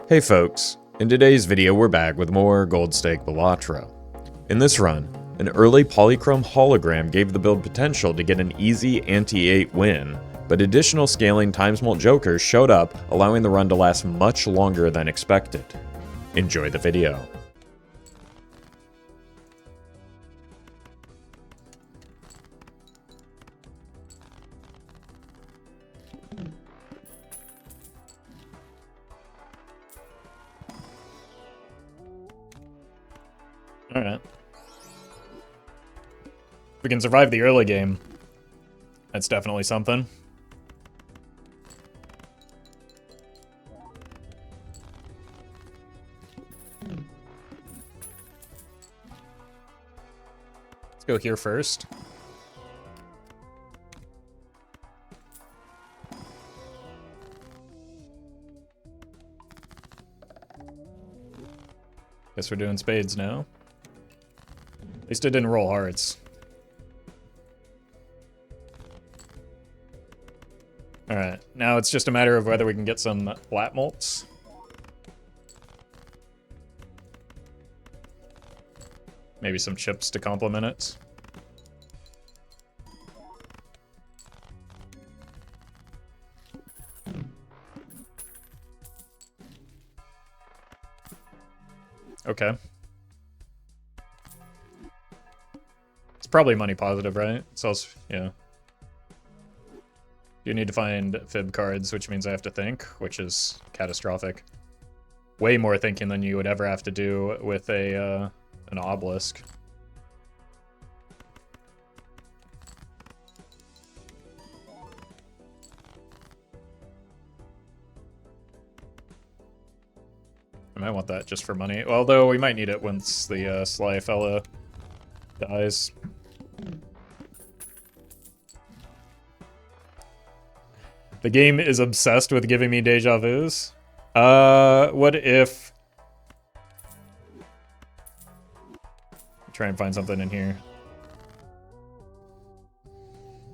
Hey folks, in today's video we're back with more Gold Stake Balatro. In this run, an early Polychrome Hologram gave the build potential to get an easy Ante-8 win, but additional scaling xMult Jonklers showed up, allowing the run to last much longer than expected. Enjoy the video. Alright. If we can survive the early game, that's definitely something. Let's go here first. Guess we're doing spades now. At least it didn't roll hearts. Alright, now it's just a matter of whether we can get some xMults. Maybe some chips to complement it. Okay. It's probably money positive, right? So, yeah. You need to find fib cards, which means I have to think, which is catastrophic. Way more thinking than you would ever have to do with a an obelisk. I might want that just for money. Although we might need it once the sly fella dies. The game is obsessed with giving me deja vus. What if... Try and find something in here.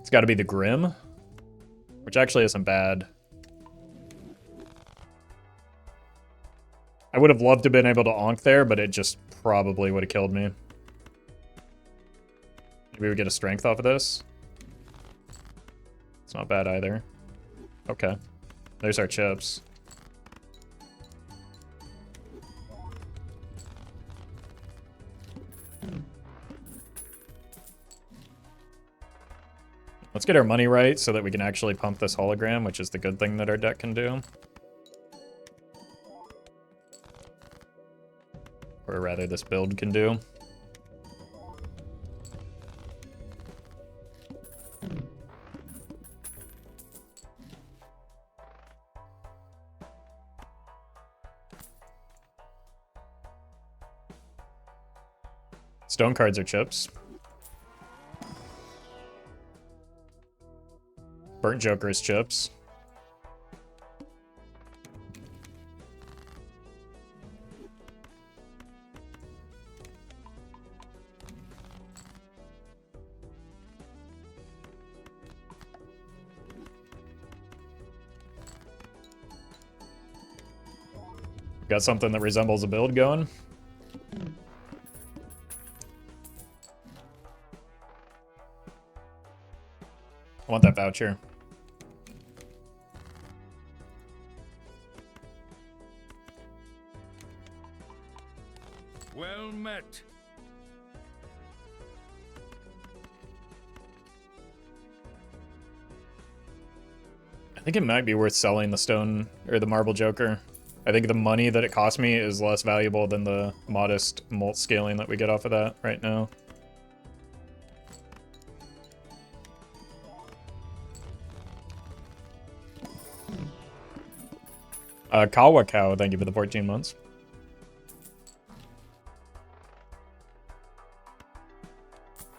It's gotta be the Grim, which actually isn't bad. I would have loved to have been able to onk there, but it just probably would have killed me. Maybe we get a strength off of this. It's not bad either. Okay. There's our chips. Let's get our money right so that we can actually pump this hologram, which is the good thing that our deck can do. Or rather, this build can do. Stone cards are chips. Burnt Joker is chips. Got something that resembles a build going. I want that voucher. Well met. I think it might be worth selling the stone or the marble joker. I think the money that it cost me is less valuable than the modest mult scaling that we get off of that right now. Kawa Cow, thank you for the 14 months.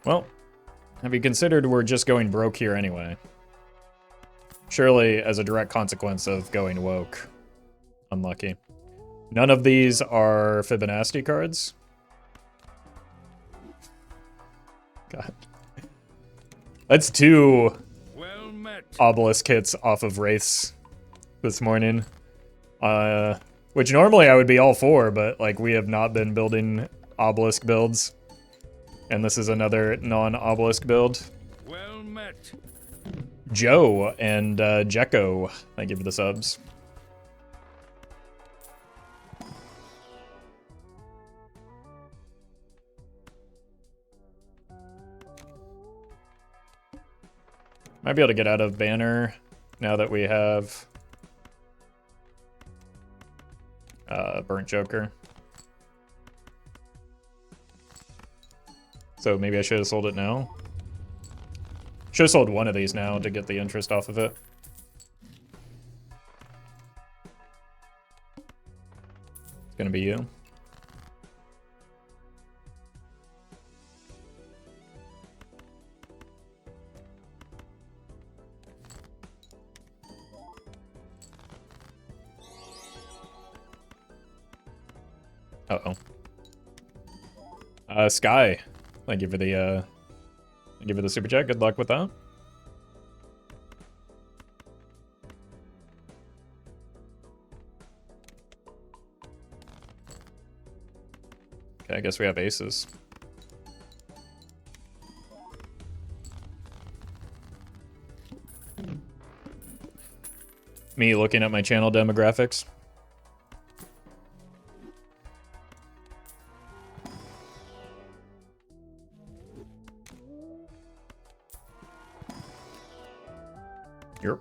Well, have you considered we're just going broke here anyway? Surely as a direct consequence of going woke. Unlucky. None of these are Fibonacci cards. God. That's two Well met. obelisk hits off of Wraiths this morning. Which normally I would be all for, but like we have not been building obelisk builds. And this is another non-obelisk build. Well met. Joe and Jekko, thank you for the subs. Might be able to get out of banner now that we have Burnt Joker. So maybe I should have sold it now. Should have sold one of these now to get the interest off of it. It's gonna be you. Uh-oh. Sky. Thank you for the super chat. Good luck with that. Okay, I guess we have aces. Me looking at my channel demographics. Yep.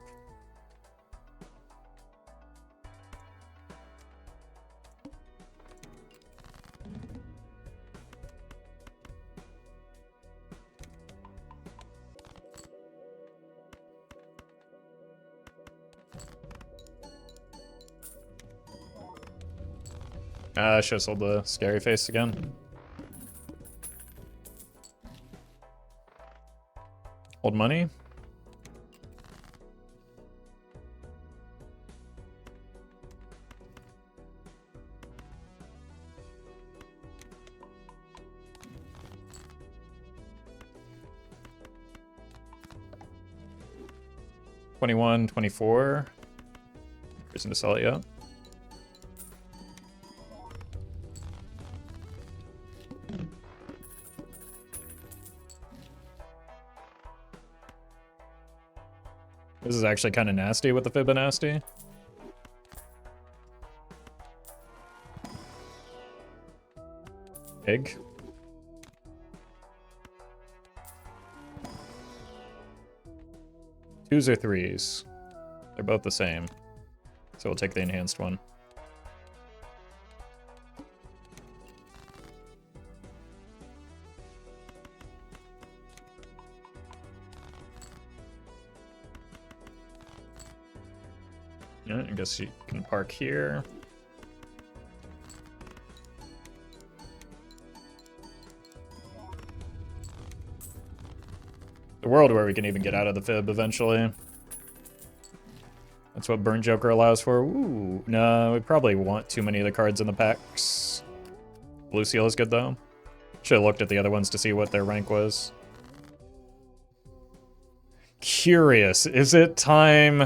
I should have sold the scary face again. Hold money. $21, $24. Reason to sell it yet. This is actually kind of nasty with the Fibonacci. Egg. Twos or threes? They're both the same. So we'll take the enhanced one. Yeah, I guess you can park here. The world where we can even get out of the fib eventually. That's what Burnt Joker allows for. Ooh, no, we probably want too many of the cards in the packs. Blue Seal is good though. Should have looked at the other ones to see what their rank was. Curious, is it time?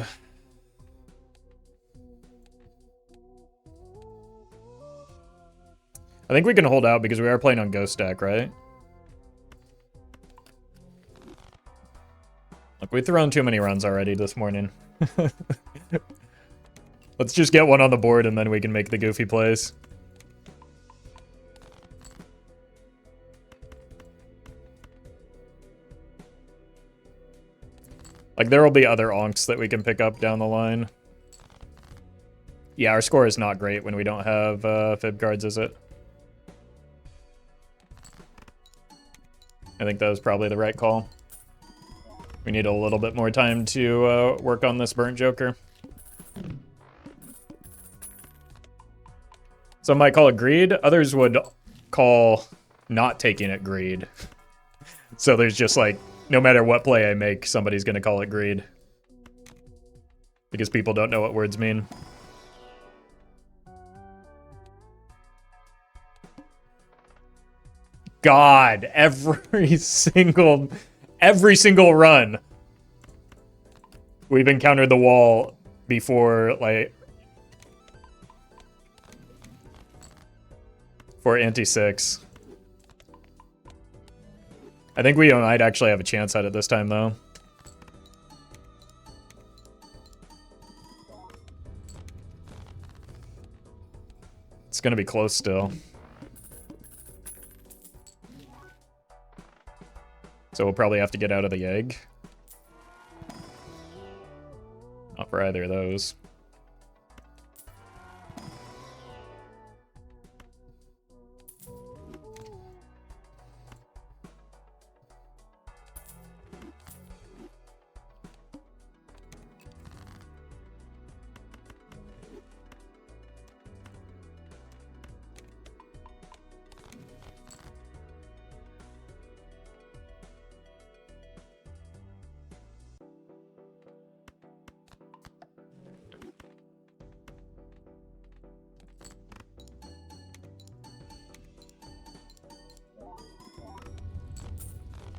I think we can hold out because we are playing on Ghost Stack, right? Look, we've thrown too many runs already this morning. Let's just get one on the board and then we can make the goofy plays. Like, there will be other onks that we can pick up down the line. Yeah, our score is not great when we don't have fib cards, is it? I think that was probably the right call. We need a little bit more time to work on this Burnt Joker. Some might call it greed. Others would call not taking it greed. So there's just like, no matter what play I make, somebody's going to call it greed. Because people don't know what words mean. God, every single run we've encountered the wall before, like, for Ante 6. I think we might actually have a chance at it this time, though. It's gonna be close still. So we'll probably have to get out of the egg. Not for either of those.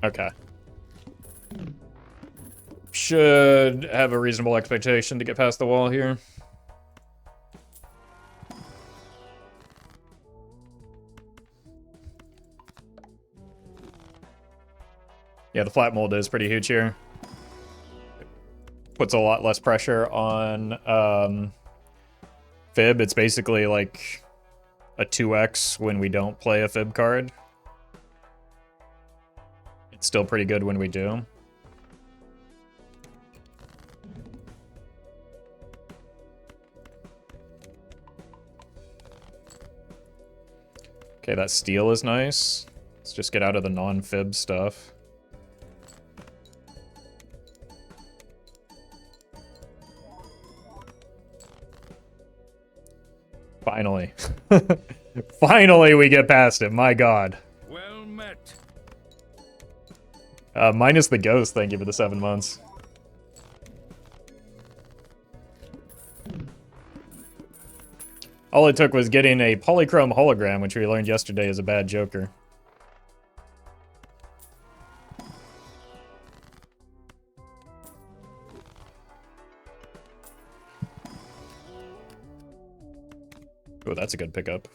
Okay. Should have a reasonable expectation to get past the wall here. Yeah, the flat mold is pretty huge here. Puts a lot less pressure on Fib. It's basically like a 2x when we don't play a Fib card. It's still pretty good when we do. Okay, that steal is nice. Let's just get out of the non-Fib stuff. Finally. Finally we get past it, my god. Well met. Minus the ghost, thank you for the 7 months. All it took was getting a Polychrome Hologram, which we learned yesterday is a bad joker. Oh, that's a good pickup.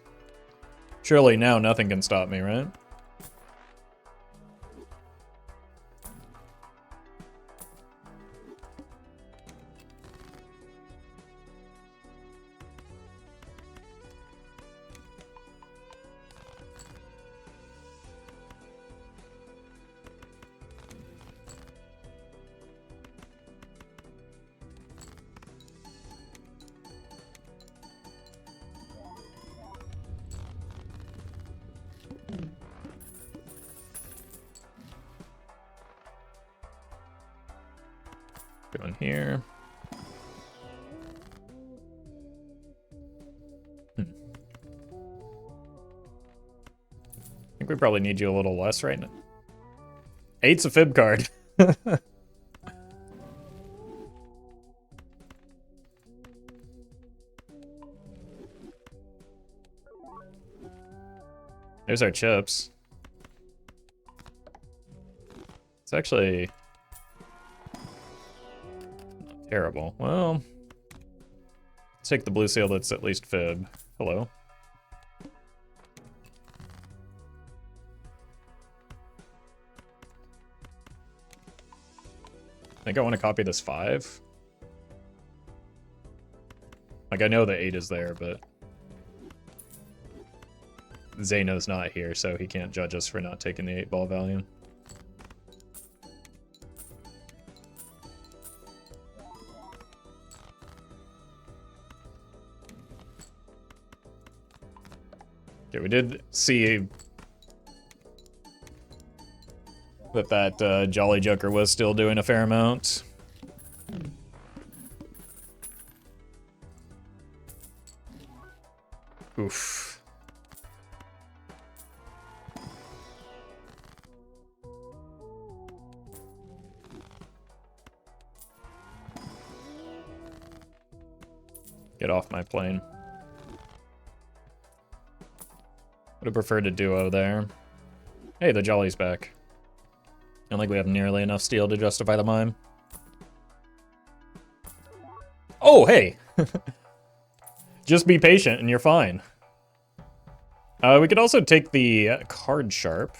Surely now nothing can stop me, right? Going here. I think we probably need you a little less right now. 8's a Fib card. There's our chips. It's actually not terrible. Well, let's take the blue seal that's at least Fib. Hello. I think I want to copy this 5. Like, I know the 8 is there, but Zeno's not here, so he can't judge us for not taking the 8-ball value. Okay, we did see that Jolly Joker was still doing a fair amount. Oof. Get off my plane. Would have preferred a duo there. Hey, the Jolly's back. I don't think we have nearly enough steel to justify the mime. Oh, hey! Just be patient and you're fine. We could also take the card sharp.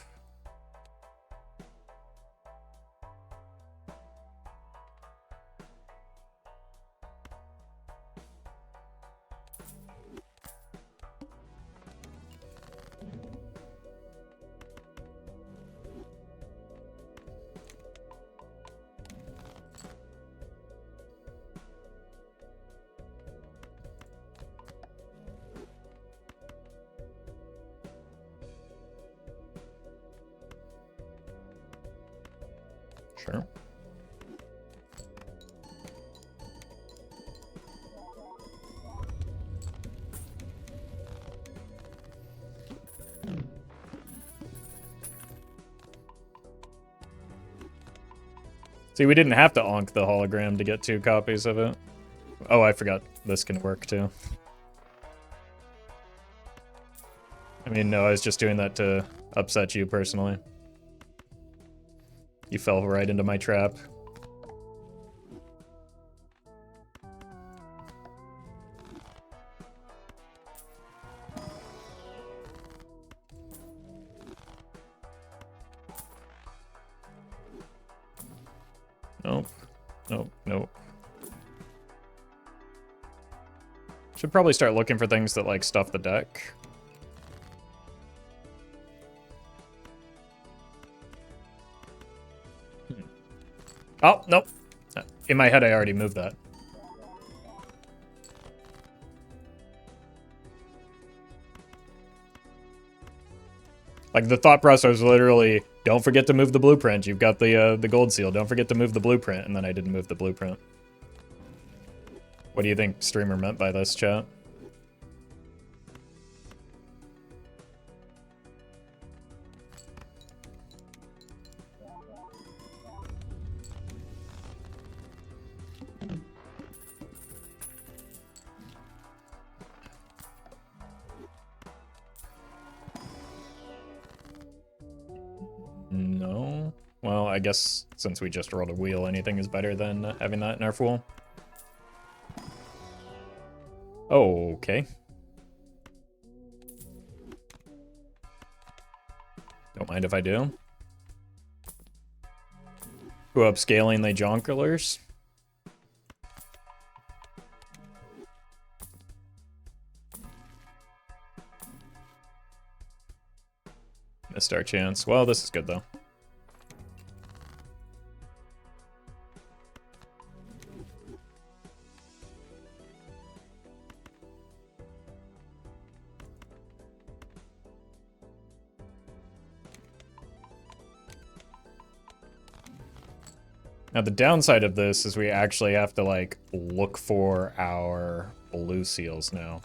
Sure. See, we didn't have to onk the hologram to get 2 copies of it. Oh, I forgot this can work too. I mean, no, I was just doing that to upset you personally. You fell right into my trap. Nope. Nope. Nope. Should probably start looking for things that, like, stuff the deck. Oh, nope. In my head, I already moved that. Like, the thought process was literally, don't forget to move the blueprint. You've got the gold seal. Don't forget to move the blueprint. And then I didn't move the blueprint. What do you think streamer meant by this, chat? No. Well, I guess since we just rolled a wheel, anything is better than having that in our pool. Okay. Don't mind if I do. Who upscaling the Jonklers? Missed our chance. Well, this is good though. Now the downside of this is we actually have to like look for our blue seals now.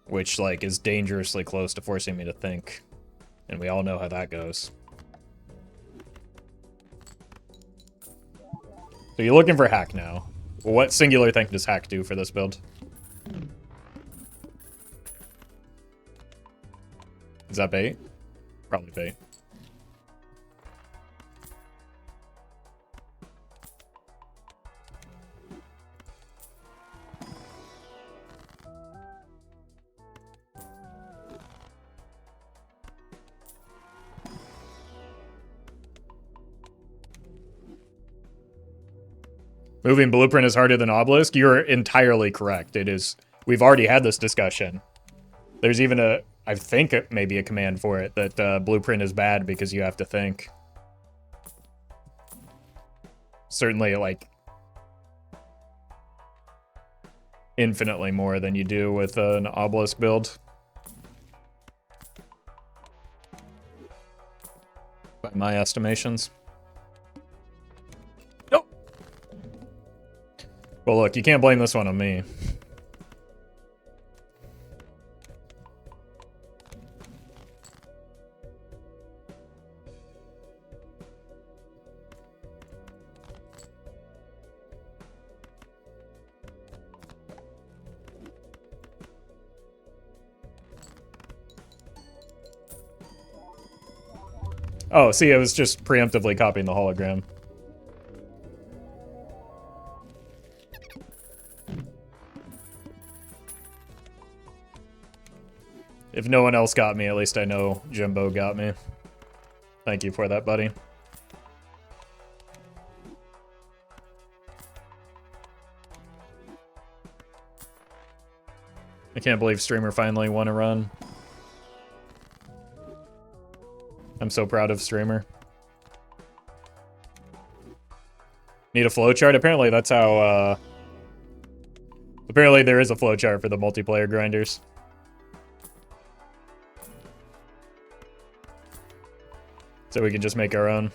Which like is dangerously close to forcing me to think. And we all know how that goes. So you're looking for hack now. What singular thing does hack do for this build? Is that bait? Probably bait. Moving blueprint is harder than obelisk. You're entirely correct. It is. We've already had this discussion. There's even a, I think maybe a command for it that blueprint is bad because you have to think. Certainly, like, infinitely more than you do with an obelisk build. By my estimations. Well, look, you can't blame this one on me. Oh, see, I was just preemptively copying the hologram. If no one else got me, at least I know Jimbo got me. Thank you for that, buddy. I can't believe Streamer finally won a run. I'm so proud of Streamer. Need a flowchart? Apparently that's how, apparently there is a flowchart for the multiplayer grinders. So we can just make our own.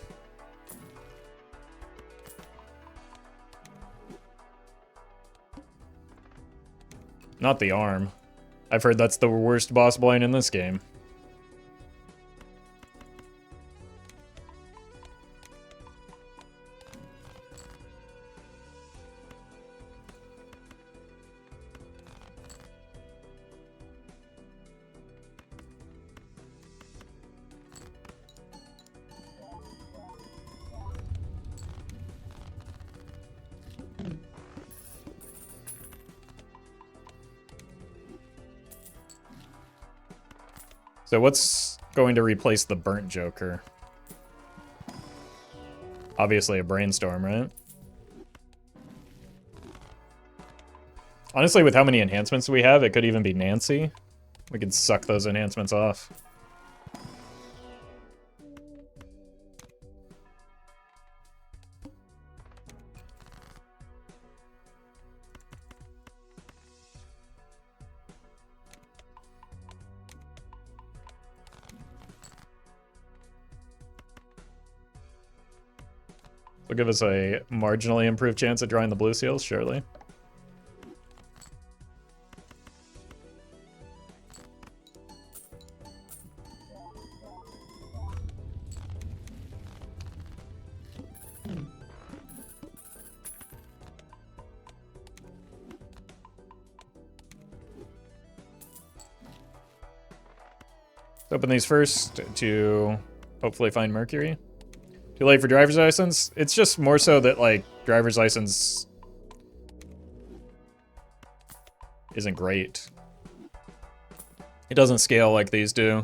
Not the arm. I've heard that's the worst boss blind in this game. So what's going to replace the burnt Joker? Obviously a brainstorm, right? Honestly, with how many enhancements we have, it could even be Nancy. We could suck those enhancements off. Will give us a marginally improved chance at drawing the blue seals, surely. Let's open these first to hopefully find Mercury. Too late for driver's license? It's just more so that, like, driver's license isn't great. It doesn't scale like these do.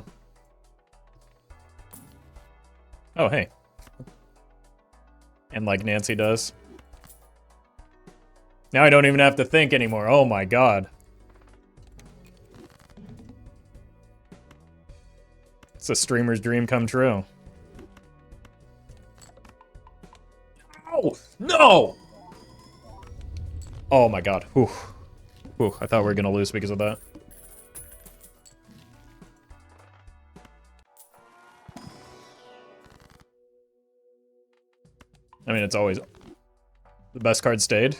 Oh, hey. And like Nancy does. Now I don't even have to think anymore. Oh my god. It's a streamer's dream come true. Oh, no! Oh my god. Whew. Whew, I thought we were gonna lose because of that. I mean, it's always... The best card stayed.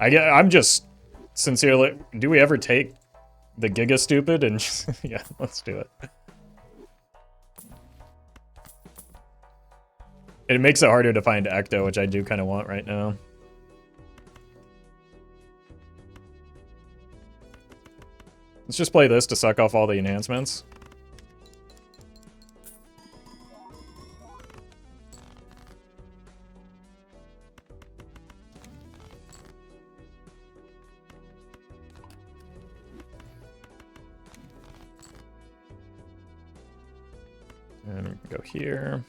I'm just sincerely... Do we ever take the Giga Stupid and just... Yeah, let's do it. It makes it harder to find Ecto, which I do kind of want right now. Let's just play this to suck off all the enhancements. And we can go here.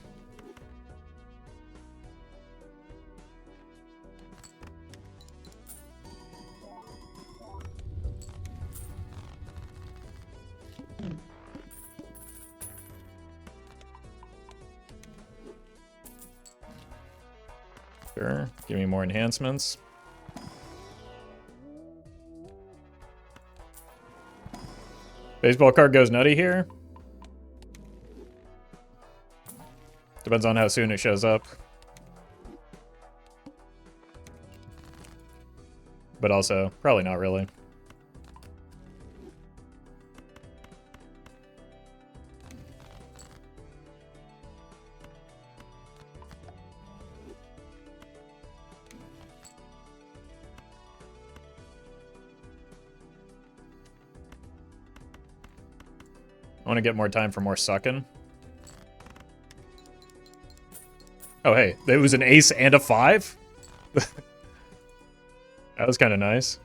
Sure, give me more enhancements. Baseball card goes nutty here. Depends on how soon it shows up. But also, probably not really. I want to get more time for more sucking. Oh, hey, it was an ace and a 5? That was kind of nice.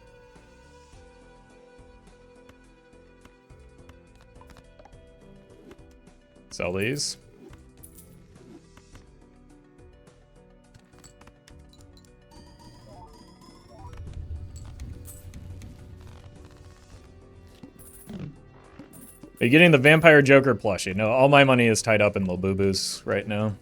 Sell these. Are you getting the Vampire Joker plushie? No, all my money is tied up in Lobubus right now.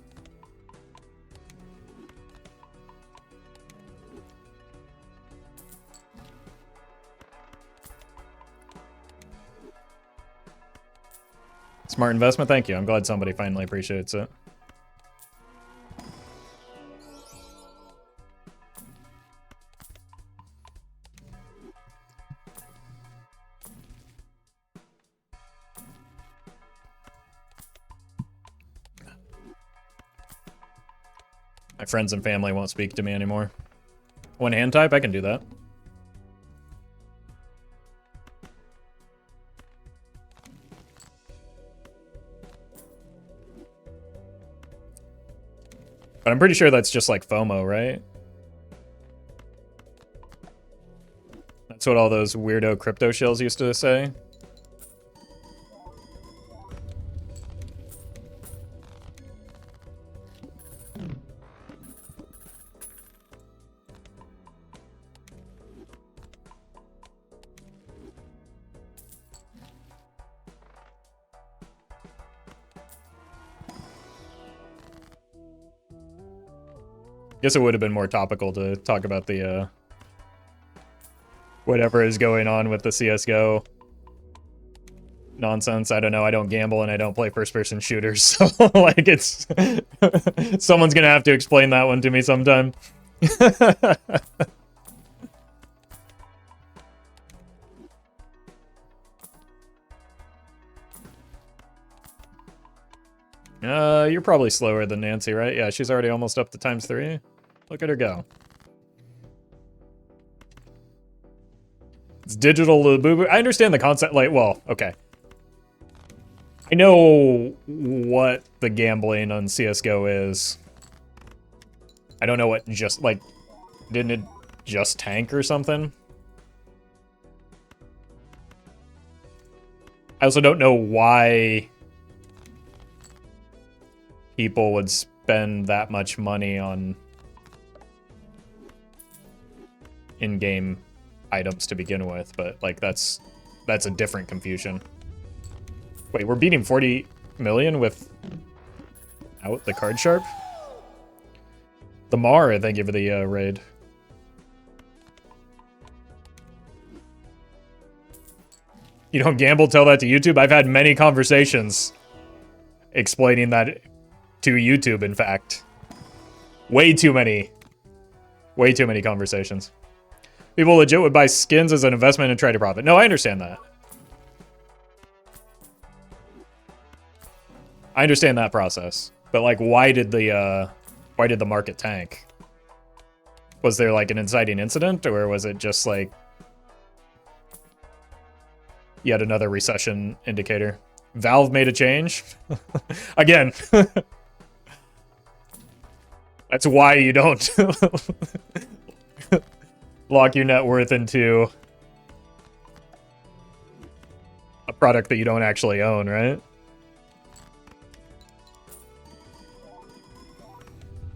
Smart investment, thank you. I'm glad somebody finally appreciates it. My friends and family won't speak to me anymore. One hand type, I can do that. But I'm pretty sure that's just like FOMO, right? That's what all those weirdo crypto shills used to say. Guess it would have been more topical to talk about the, whatever is going on with the CSGO nonsense. I don't know. I don't gamble and I don't play first-person shooters, so, like, it's... Someone's gonna have to explain that one to me sometime. You're probably slower than Nancy, right? Yeah, she's already almost up to ×3. Look at her go. It's digital Labubu. I understand the concept, like, well, okay. I know what the gambling on CSGO is. I don't know what just, like, didn't it just tank or something? I also don't know why people would spend that much money on in-game items to begin with, but like that's a different confusion. Wait, we're beating 40 million without the card sharp? The Mar, thank you for the raid. You don't gamble, tell that to YouTube? I've had many conversations explaining that to YouTube, in fact. Way too many conversations. People legit would buy skins as an investment and try to profit. No, I understand that. I understand that process. But like, why did the market tank? Was there like an inciting incident, or was it just like yet another recession indicator? Valve made a change? Again. That's why you don't lock your net worth into a product that you don't actually own, right?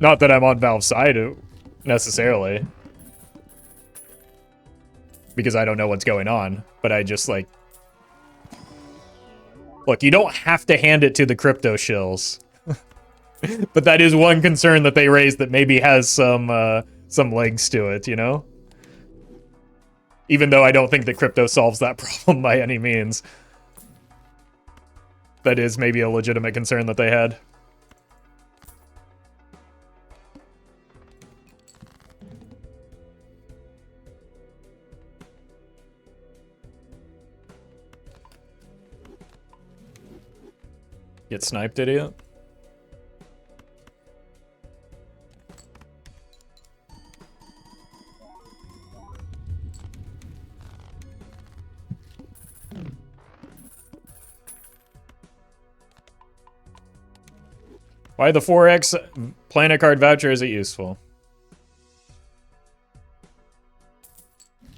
Not that I'm on Valve's side necessarily, because I don't know what's going on, but I just like... Look, you don't have to hand it to the crypto shills. But that is one concern that they raised that maybe has some legs to it, you know? Even though I don't think that crypto solves that problem by any means. That is maybe a legitimate concern that they had. Get sniped, idiot. Why the 4x planet card voucher is it useful?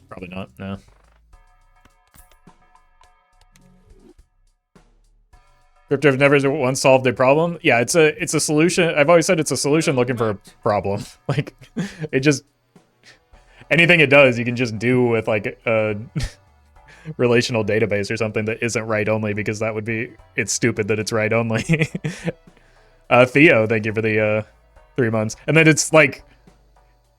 Probably not, no. Crypto have never once solved a problem. Yeah, it's a solution. I've always said it's a solution looking for a problem. Like, it just, anything it does, you can just do with like a relational database or something that isn't write only, because that would be, it's stupid that it's write only. Theo, thank you for the 3 months. And then it's like,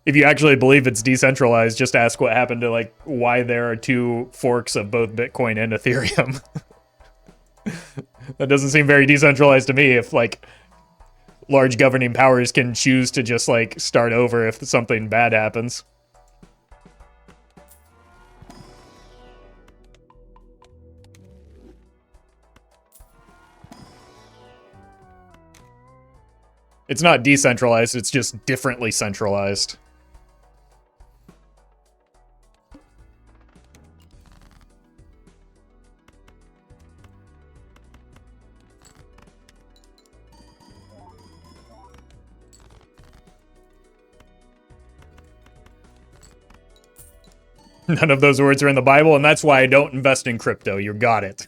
if you actually believe it's decentralized, just ask what happened to like why there are 2 forks of both Bitcoin and Ethereum. That doesn't seem very decentralized to me, if like large governing powers can choose to just like start over if something bad happens. It's not decentralized, it's just differently centralized. None of those words are in the Bible, and that's why I don't invest in crypto. You got it.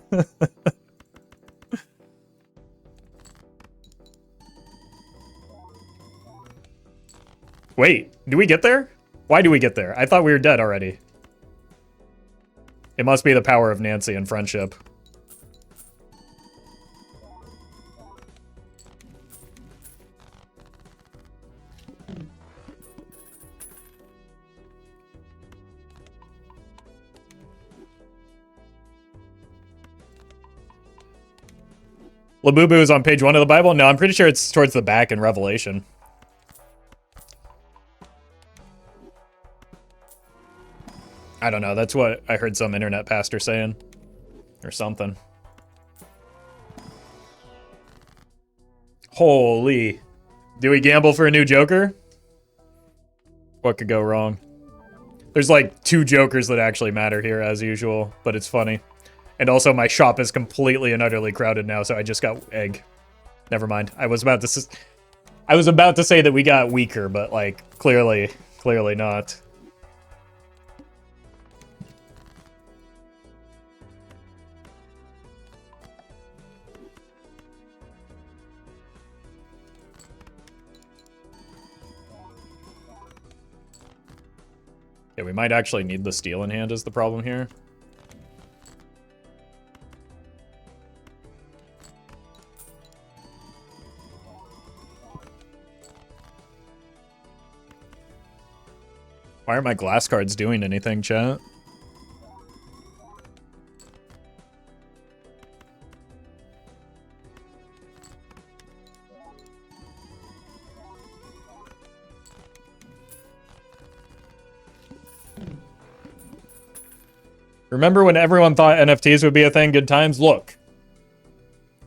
Wait, do we get there? Why do we get there? I thought we were dead already. It must be the power of Nancy and friendship. Labubu is on page 1 of the Bible? No, I'm pretty sure it's towards the back in Revelation. I don't know, that's what I heard some internet pastor saying. Or something. Holy. Do we gamble for a new Joker? What could go wrong? There's like 2 Jokers that actually matter here, as usual, but it's funny. And also, my shop is completely and utterly crowded now, so I just got egg. Never mind. I was about to say that we got weaker, but like clearly not. Yeah, we might actually need the steel in hand is the problem here. Why aren't my glass cards doing anything, chat? Remember when everyone thought NFTs would be a thing? Good times? Look.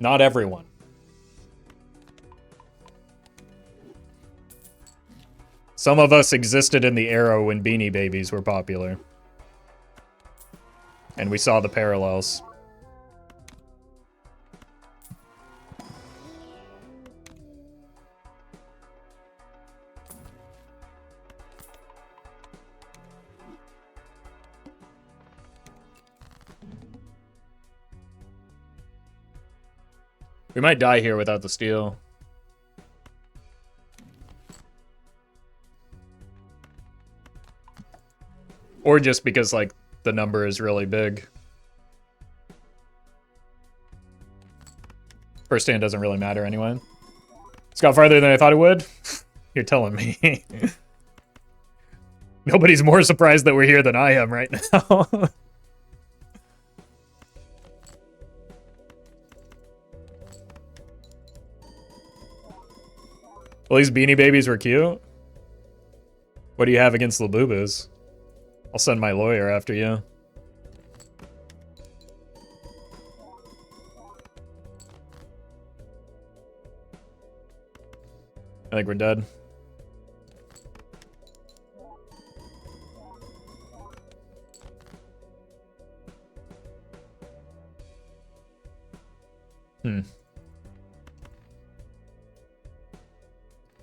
Not everyone. Some of us existed in the era when Beanie Babies were popular. And we saw the parallels. We might die here without the steel. Or just because, like, the number is really big. First hand doesn't really matter anyway. It's got farther than I thought it would? You're telling me. Nobody's more surprised that we're here than I am right now. Well, these Beanie Babies were cute. What do you have against Labubus? I'll send my lawyer after you. I think we're dead.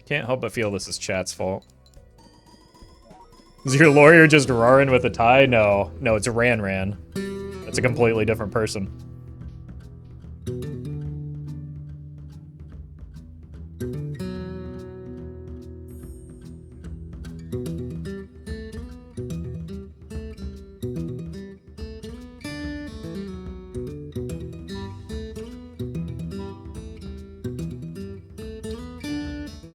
Can't help but feel this is chat's fault. Is your lawyer just roaring with a tie? No. No, it's Ran. That's a completely different person.